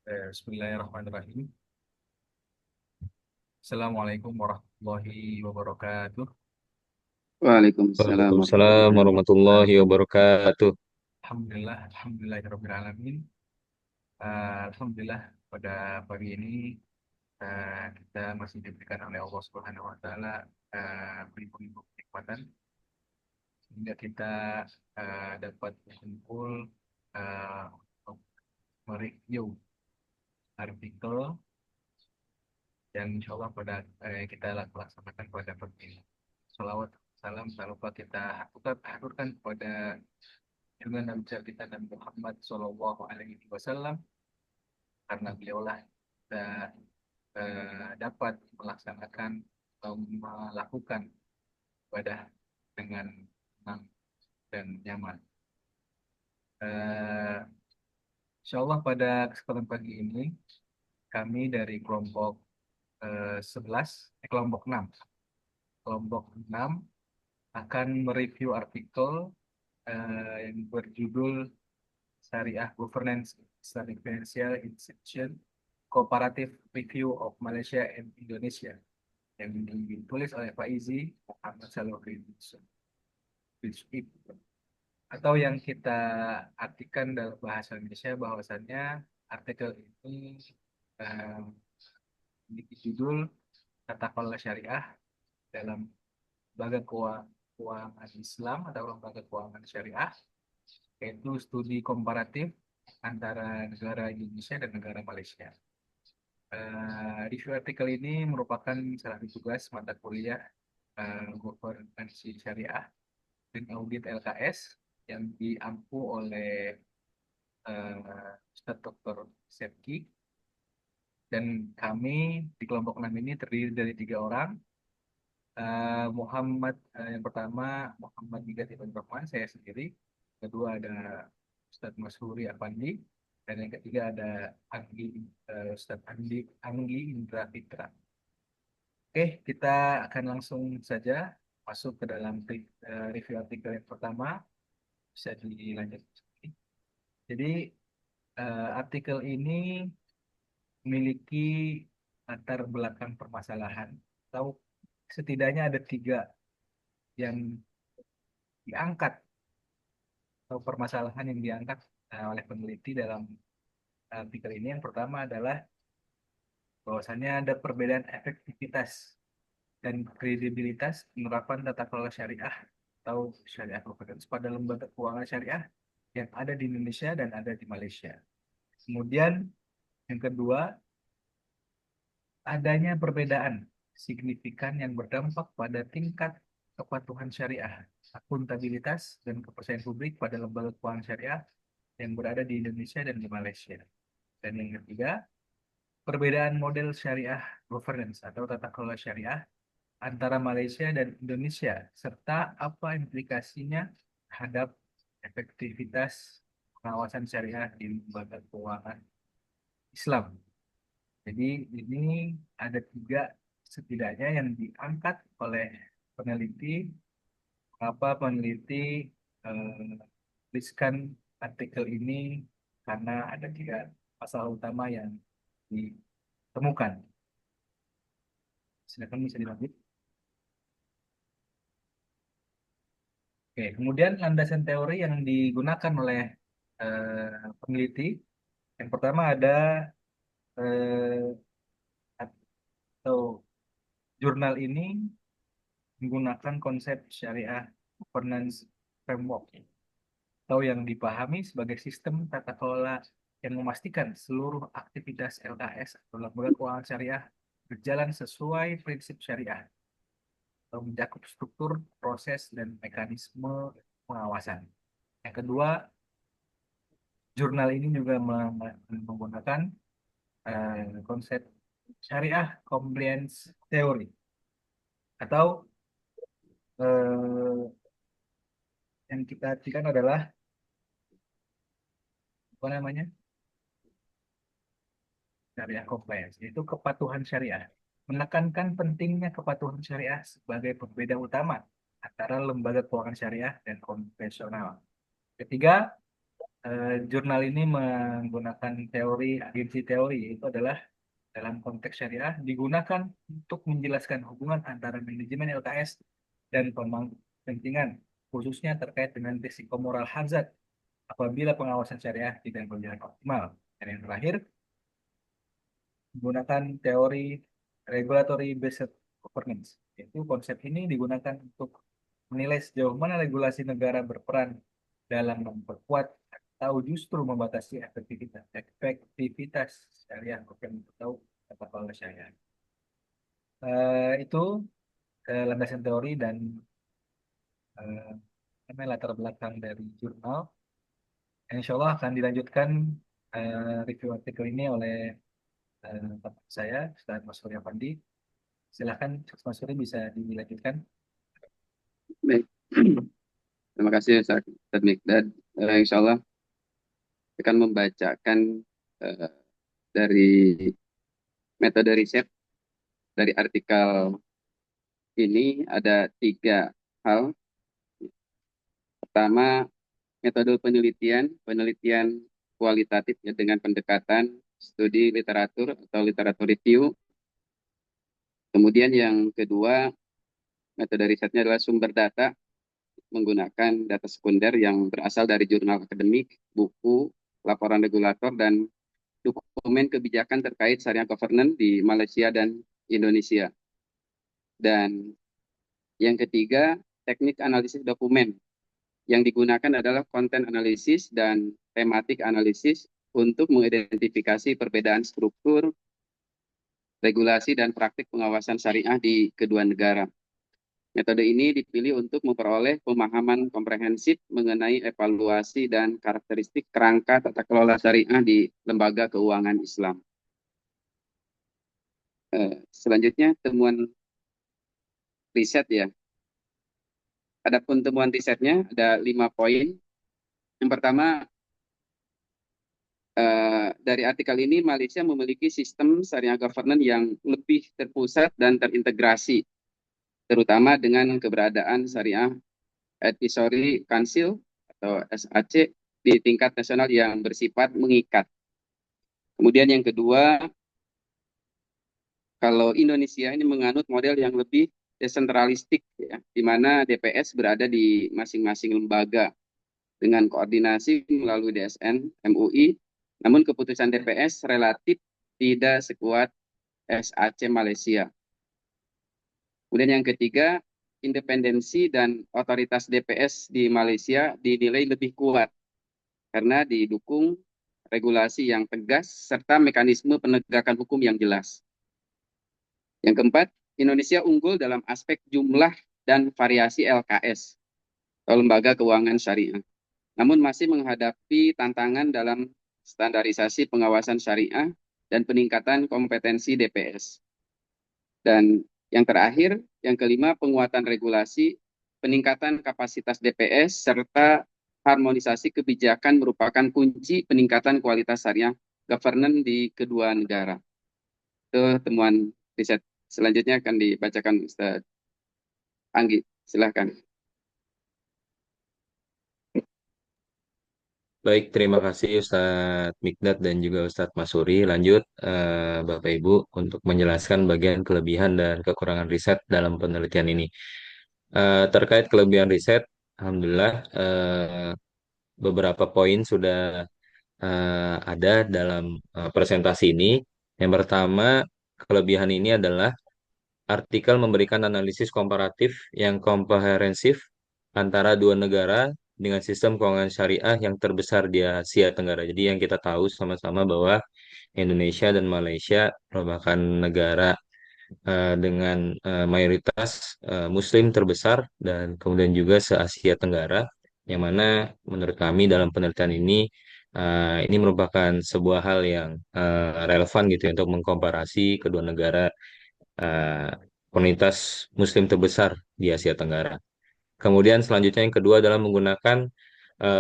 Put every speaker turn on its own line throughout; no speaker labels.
Bismillahirrahmanirrahim. Assalamualaikum warahmatullahi wabarakatuh.
Waalaikumsalam
Waalaikumsalam
warahmatullahi
warahmatullahi
wabarakatuh.
wabarakatuh.
Alhamdulillahirobbilalamin. Alhamdulillah pada pagi ini kita masih diberikan oleh Allah Subhanahu Wa Taala beribu-ribu kenikmatan sehingga kita dapat berkumpul untuk mereview artikel yang insya Allah kita laksanakan pada pagi ini. Salawat salam tak lupa kita haturkan kepada dengan Nabi kita Nabi Muhammad Shallallahu Alaihi Wasallam karena beliaulah kita dapat melaksanakan atau melakukan ibadah dengan tenang dan nyaman. Eh, Insya Allah pada kesempatan pagi ini kami dari kelompok 11, kelompok 6 akan mereview artikel yang berjudul Syariah Governance Islamic Financial Institution Comparative Review of Malaysia and Indonesia yang ditulis oleh Pak Izi Muhammad Salahuddin atau yang kita artikan dalam bahasa Indonesia bahwasannya artikel ini eh, memiliki judul Tata Kelola Syariah dalam lembaga keuangan Islam atau lembaga keuangan syariah, yaitu studi komparatif antara negara Indonesia dan negara Malaysia. Review artikel ini merupakan salah satu tugas mata kuliah Governance Syariah dan Audit LKS yang diampu oleh Ustadz Dr. Sepki, dan kami di kelompok 6 ini terdiri dari 3 orang. Yang pertama Muhammad Gigat Ibn Rahman, saya sendiri. Kedua ada Ustadz Masyuri Apandi, dan yang ketiga ada Ustadz Anggi Indra Fitra. Oke, kita akan langsung saja masuk ke dalam review artikel yang pertama. Bisa dilanjutkan. Jadi artikel ini memiliki latar belakang permasalahan, atau setidaknya ada 3 yang diangkat, atau permasalahan yang diangkat oleh peneliti dalam artikel ini. Yang pertama adalah bahwasannya ada perbedaan efektivitas dan kredibilitas penerapan tata kelola syariah atau syariah governance pada lembaga keuangan syariah yang ada di Indonesia dan ada di Malaysia. Kemudian yang kedua, adanya perbedaan signifikan yang berdampak pada tingkat kepatuhan syariah, akuntabilitas, dan kepercayaan publik pada lembaga keuangan syariah yang berada di Indonesia dan di Malaysia. Dan yang ketiga, perbedaan model syariah governance atau tata kelola syariah antara Malaysia dan Indonesia, serta apa implikasinya terhadap efektivitas pengawasan syariah di lembaga keuangan Islam. Jadi ini ada 3 setidaknya yang diangkat oleh peneliti. Apa peneliti tuliskan artikel ini karena ada 3 masalah utama yang ditemukan. Silakan bisa dilanjut. Oke, kemudian landasan teori yang digunakan oleh peneliti, yang pertama ada eh, atau jurnal ini menggunakan konsep syariah governance framework, atau yang dipahami sebagai sistem tata kelola yang memastikan seluruh aktivitas LKS atau lembaga keuangan syariah berjalan sesuai prinsip syariah atau mencakup struktur, proses, dan mekanisme pengawasan. Yang kedua, jurnal ini juga menggunakan konsep syariah compliance theory, atau eh, yang kita artikan adalah apa namanya, syariah compliance, yaitu kepatuhan syariah. Menekankan pentingnya kepatuhan syariah sebagai pembeda utama antara lembaga keuangan syariah dan konvensional. Ketiga, Jurnal ini menggunakan teori agensi teori, itu adalah dalam konteks syariah digunakan untuk menjelaskan hubungan antara manajemen LKS dan pemangku kepentingan, khususnya terkait dengan risiko moral hazard apabila pengawasan syariah tidak berjalan optimal. Dan yang terakhir, menggunakan teori regulatory based governance. Yaitu konsep ini digunakan untuk menilai sejauh mana regulasi negara berperan dalam memperkuat atau justru membatasi efektivitas syariah atau tata kelola syariah. Itu landasan teori dan latar belakang dari jurnal. Insya Allah akan dilanjutkan review artikel ini oleh teman saya, Ustaz Mas Surya Pandi. Silahkan, Mas Surya bisa dilanjutkan.
Baik. Terima kasih Ustaz Mikdad. Insya Allah akan membacakan eh, dari metode riset dari artikel ini ada 3 hal. Pertama, metode penelitian, penelitian kualitatif ya, dengan pendekatan studi literatur atau literatur review. Kemudian yang kedua, metode risetnya adalah sumber data menggunakan data sekunder yang berasal dari jurnal akademik, buku, laporan regulator, dan dokumen kebijakan terkait syariah governance di Malaysia dan Indonesia. Dan yang ketiga, teknik analisis dokumen. Yang digunakan adalah konten analisis dan tematik analisis untuk mengidentifikasi perbedaan struktur, regulasi, dan praktik pengawasan syariah di kedua negara. Metode ini dipilih untuk memperoleh pemahaman komprehensif mengenai evaluasi dan karakteristik kerangka tata kelola syariah di lembaga keuangan Islam. Selanjutnya, temuan riset ya. Adapun temuan risetnya ada 5 poin. Yang pertama, dari artikel ini, Malaysia memiliki sistem syariah governance yang lebih terpusat dan terintegrasi, terutama dengan keberadaan Syariah Advisory Council atau SAC di tingkat nasional yang bersifat mengikat. Kemudian yang kedua, kalau Indonesia ini menganut model yang lebih desentralistik, ya, di mana DPS berada di masing-masing lembaga dengan koordinasi melalui DSN, MUI, namun keputusan DPS relatif tidak sekuat SAC Malaysia. Kemudian yang ketiga, independensi dan otoritas DPS di Malaysia dinilai lebih kuat karena didukung regulasi yang tegas serta mekanisme penegakan hukum yang jelas. Yang keempat, Indonesia unggul dalam aspek jumlah dan variasi LKS atau lembaga keuangan syariah. Namun masih menghadapi tantangan dalam standarisasi pengawasan syariah dan peningkatan kompetensi DPS. Dan yang terakhir, yang kelima, penguatan regulasi, peningkatan kapasitas DPS, serta harmonisasi kebijakan merupakan kunci peningkatan kualitas syariah governance di kedua negara. Itu temuan riset. Selanjutnya akan dibacakan Ustaz Anggi. Silahkan.
Baik, terima kasih Ustadz Mikdad dan juga Ustadz Masuri. Lanjut, Bapak Ibu, untuk menjelaskan bagian kelebihan dan kekurangan riset dalam penelitian ini. Terkait kelebihan riset, Alhamdulillah, beberapa poin sudah ada dalam presentasi ini. Yang pertama, kelebihan ini adalah artikel memberikan analisis komparatif yang komprehensif antara dua negara dengan sistem keuangan syariah yang terbesar di Asia Tenggara. Jadi yang kita tahu sama-sama bahwa Indonesia dan Malaysia merupakan negara dengan mayoritas Muslim terbesar dan kemudian juga se-Asia Tenggara, yang mana menurut kami dalam penelitian ini merupakan sebuah hal yang relevan gitu ya, untuk mengkomparasi kedua negara eh, komunitas Muslim terbesar di Asia Tenggara. Kemudian selanjutnya yang kedua adalah menggunakan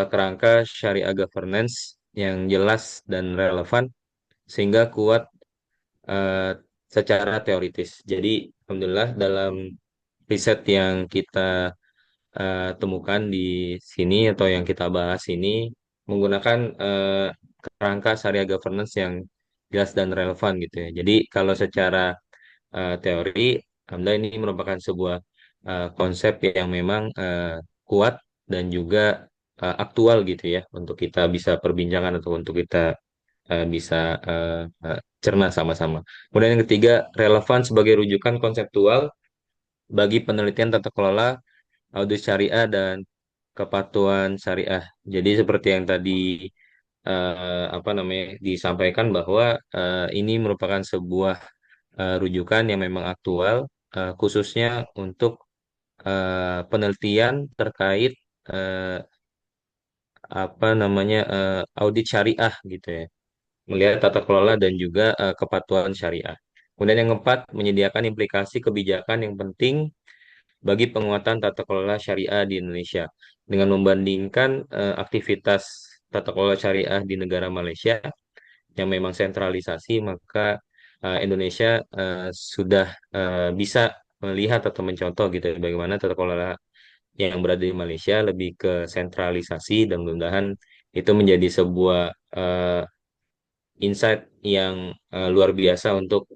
kerangka syariah governance yang jelas dan relevan sehingga kuat eh, secara teoritis. Jadi alhamdulillah dalam riset yang kita temukan di sini atau yang kita bahas ini menggunakan kerangka syariah governance yang jelas dan relevan gitu ya. Jadi kalau secara teori, alhamdulillah ini merupakan sebuah konsep yang memang kuat dan juga aktual gitu ya untuk kita bisa perbincangan atau untuk kita bisa cerna sama-sama. Kemudian yang ketiga, relevan sebagai rujukan konseptual bagi penelitian tata kelola, audit syariah dan kepatuhan syariah. Jadi seperti yang tadi apa namanya disampaikan bahwa ini merupakan sebuah rujukan yang memang aktual, khususnya untuk penelitian terkait eh, apa namanya audit syariah gitu ya, melihat tata kelola dan juga kepatuhan syariah. Kemudian yang keempat, menyediakan implikasi kebijakan yang penting bagi penguatan tata kelola syariah di Indonesia dengan membandingkan aktivitas tata kelola syariah di negara Malaysia yang memang sentralisasi, maka Indonesia sudah bisa melihat atau mencontoh gitu ya, bagaimana tata kelola yang berada di Malaysia lebih ke sentralisasi dan mudah-mudahan itu menjadi sebuah insight yang luar biasa untuk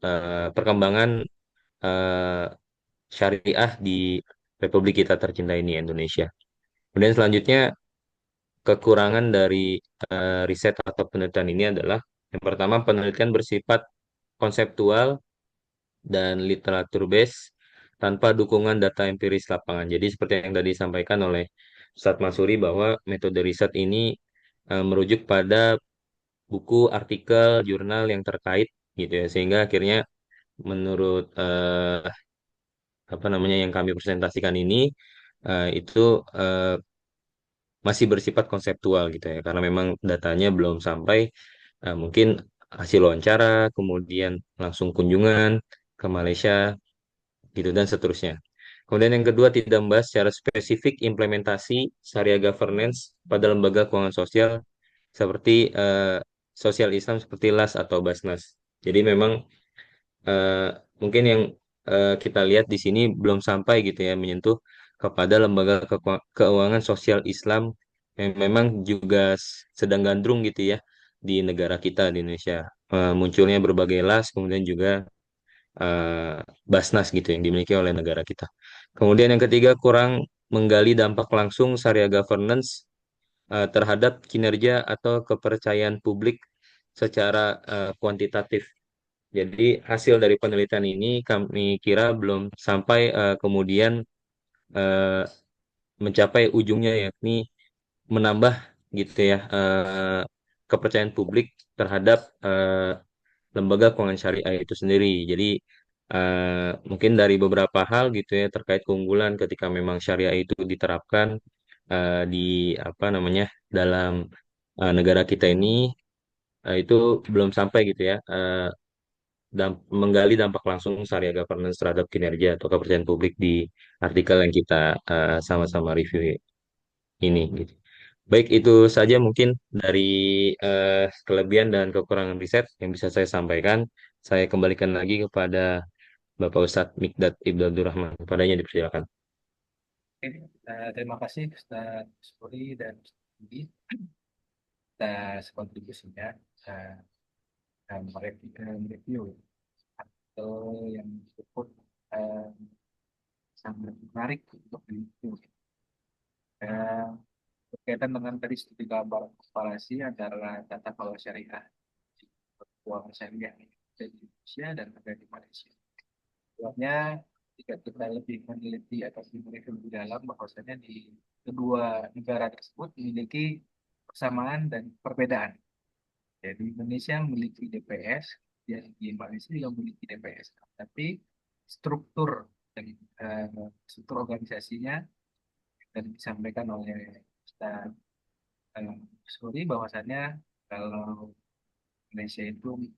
perkembangan eh, syariah di Republik kita tercinta ini Indonesia. Kemudian selanjutnya kekurangan dari riset atau penelitian ini adalah yang pertama penelitian bersifat konseptual dan literatur base tanpa dukungan data empiris lapangan. Jadi seperti yang tadi disampaikan oleh Ustadz Masuri bahwa metode riset ini merujuk pada buku, artikel, jurnal yang terkait gitu ya. Sehingga akhirnya menurut apa namanya yang kami presentasikan ini itu eh, masih bersifat konseptual gitu ya. Karena memang datanya belum sampai mungkin hasil wawancara, kemudian langsung kunjungan ke Malaysia gitu dan seterusnya. Kemudian yang kedua tidak membahas secara spesifik implementasi syariah governance pada lembaga keuangan sosial seperti sosial Islam seperti LAS atau Basnas. Jadi memang eh, mungkin yang kita lihat di sini belum sampai gitu ya menyentuh kepada lembaga keuangan sosial Islam yang memang juga sedang gandrung gitu ya di negara kita di Indonesia. Munculnya berbagai LAS kemudian juga eh, Basnas gitu yang dimiliki oleh negara kita. Kemudian yang ketiga kurang menggali dampak langsung syariah governance terhadap kinerja atau kepercayaan publik secara kuantitatif. Jadi hasil dari penelitian ini kami kira belum sampai kemudian eh, mencapai ujungnya yakni menambah gitu ya kepercayaan publik terhadap lembaga keuangan syariah itu sendiri. Jadi mungkin dari beberapa hal gitu ya terkait keunggulan ketika memang syariah itu diterapkan di apa namanya dalam negara kita ini itu belum sampai gitu ya menggali dampak langsung syariah governance terhadap kinerja atau kepercayaan publik di artikel yang kita sama-sama review ini gitu. Baik, itu saja mungkin dari kelebihan dan kekurangan riset yang bisa saya sampaikan. Saya kembalikan lagi kepada Bapak Ustadz Mikdad Ibnu Abdurrahman. Padanya dipersilakan.
Oke, terima kasih Ustaz Suri dan Ustaz Budi atas kontribusinya eh, dan mereview atau yang cukup eh, sangat menarik untuk direview. Eh, Berkaitan dengan tadi studi gambar komparasi antara tata kelola syariah di keuangan syariah di Indonesia dan ada di Malaysia. Sebabnya jika kita lebih meneliti atau mereview lebih dalam bahwasanya di kedua negara tersebut memiliki persamaan dan perbedaan. Jadi Indonesia memiliki DPS, dan di Malaysia juga memiliki DPS. Tapi struktur dan struktur organisasinya dan disampaikan oleh Ustaz Suri bahwasannya kalau Malaysia itu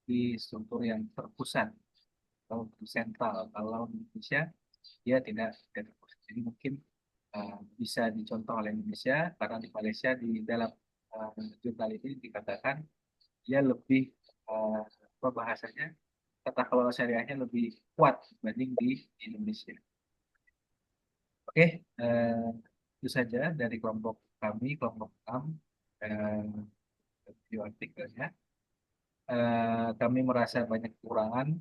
di struktur yang terpusat atau sentral. Kalau di Indonesia dia tidak terpusat. Jadi mungkin bisa dicontoh oleh Indonesia karena di Malaysia di dalam jurnal ini dikatakan dia lebih uh, apa bahasanya tata kelola syariahnya lebih kuat dibanding di Indonesia. Oke, itu saja dari kelompok kami kelompok 6 eh, review artikelnya. Kami merasa banyak kekurangan,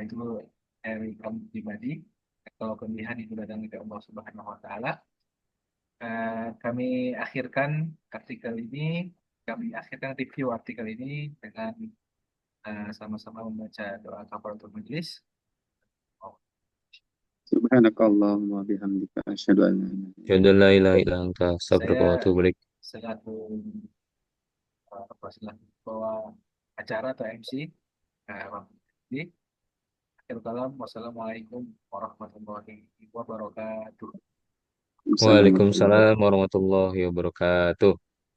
itu dari kami pribadi. Kalau kelebihan itu datang dari Allah Subhanahu Wa Taala. Kami akhirkan artikel ini, kami akhirkan review artikel ini dengan sama-sama membaca doa kafaratul majelis. Oh,
Subhanakallahumma bihamdika asyhadu an la ilaha illa anta.
Syahadu la ilaha illa anta, astaghfiruka wa
saya
atubu ilaik.
selaku selaku bawa acara atau MC, di akhir kalam, wassalamualaikum warahmatullahi wabarakatuh.
Assalamualaikum warahmatullahi
Waalaikumsalam warahmatullahi wabarakatuh.